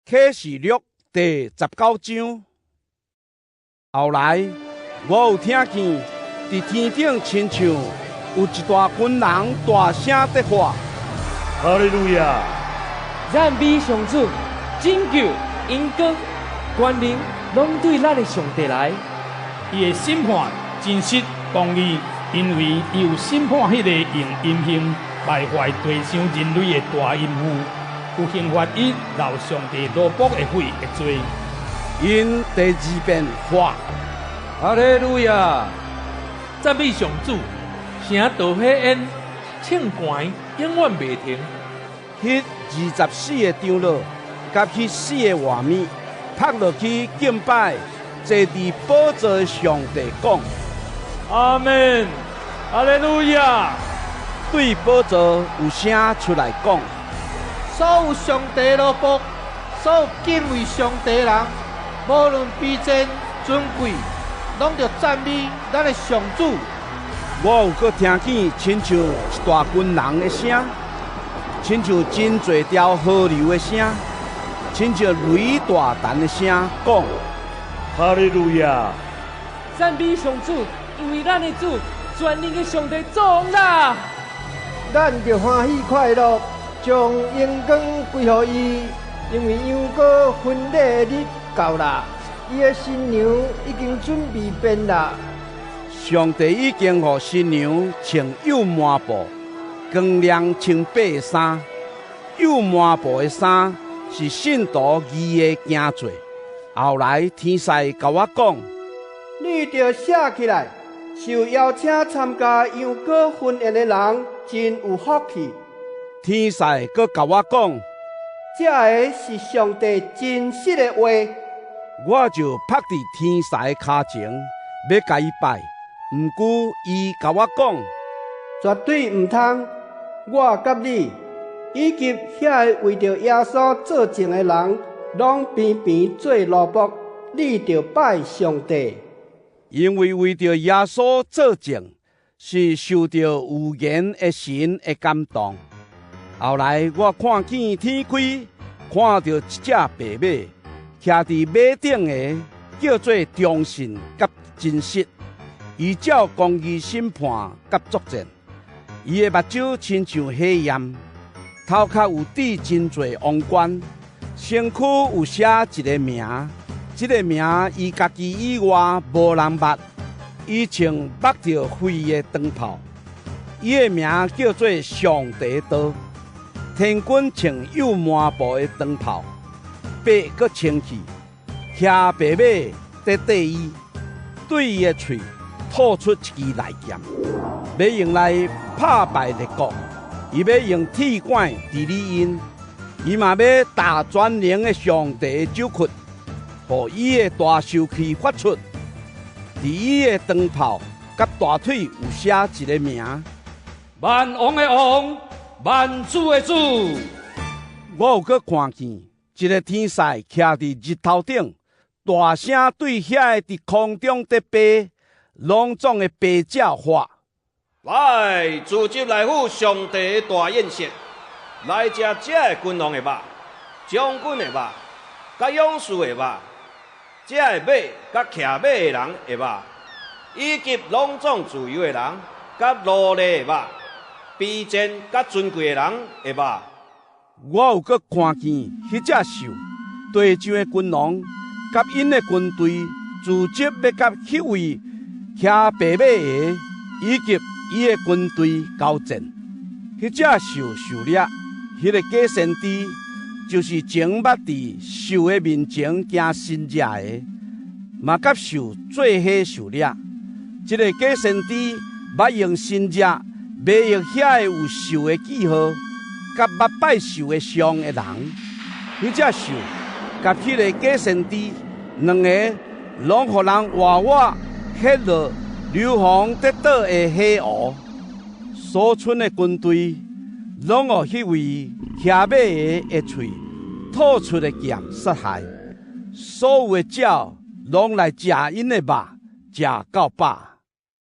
启示录第19章。后来，我有听见伫天顶亲像有一大群人大声在喊：哈利路亚！赞美上主，拯救、荣光、权能，拢对咱的上帝来。伊的审判真实公义，因为伊有审判迄个用阴性败坏地上人类的大淫妇，有刑罚伊留上帝罗卜的血的罪。因第二遍喊：哈利路亚！赞美上主，声道喜宴，唱歌永远袂停。迄24个长老，甲迄4个画面，拍落去敬拜，坐伫宝座的上帝讲：阿门！哈利路亚！对宝座有声出来讲：所有上帝罗卜，所有敬畏上帝的人，无论卑贱尊贵，拢着赞美咱的上主。我有搁听见亲像一大群人的声，亲像真侪条河流的声，亲像雷大弹的声，讲：哈利路亚！赞美上主，因为咱的主全能的上帝做啦！咱着欢喜快乐，将荣光归予伊，因为羊羔婚礼的日到啦，伊的新娘已经准备变啦。上帝已经予新娘穿有抹布，光亮穿白衫。有抹布的衫是信徒义的惊罪。后来天使甲我讲：你着写起来，受邀请参加羊羔婚宴的人真有福气。天使搁甲我讲：这个是上帝真实的话。我就趴伫天使脚前，要甲伊拜。毋过伊甲我讲：绝对唔通，我甲你，以及遐个为着耶稣做证的人，拢偏偏做萝卜，你着拜上帝。因为着耶稣做证，是受到有言的神的感动。后来我看见天开，看到一只白马，徛伫马顶的，叫做忠信甲真实。伊照公义审判甲作战，伊的目睭亲像火焰，头壳有戴真侪王冠，身躯有写一个名，这个名伊家己以外无人捌。伊穿绑着灰的长袍，伊的名叫做上帝道。天君穿有抹布的长袍，白搁清气，骑白马在缀伊，对伊的喙吐出一支利剑，要用来拍败列国。伊要用铁管治理因，伊嘛要打全能的上帝的手窟，互伊的大手气发出。伫伊的长袍甲大腿有写一个名：万王的王，万主的主。我有搁看见一个天使徛伫日头顶，大声对遐个伫空中在飞隆重的白鸟喊：来，组织来赴上帝的大宴席，来食这个君王的肉、将军的肉、甲勇士的肉，这个马甲骑马的人的肉，以及隆重自由的人甲奴隶的肉，卑贱甲尊贵的人的肉。我有搁看见迄只兽、地上的君王甲因的军队，组织要甲迄位骑白马的以及伊的军队交战。迄只兽受掠，迄个假先知就是前捌伫兽的面前行神迹的，嘛甲兽做伙受掠。这个假先知捌用神迹卖用遐个有兽的记号，甲捌拜兽的像的人。迄只兽甲迄个假先知两个，拢互人活活黑落流亡得倒的黑湖。所剩的军队，拢互迄位骑马的喙吐出的剑杀害。所有的鸟，拢来食因的肉，食到饱。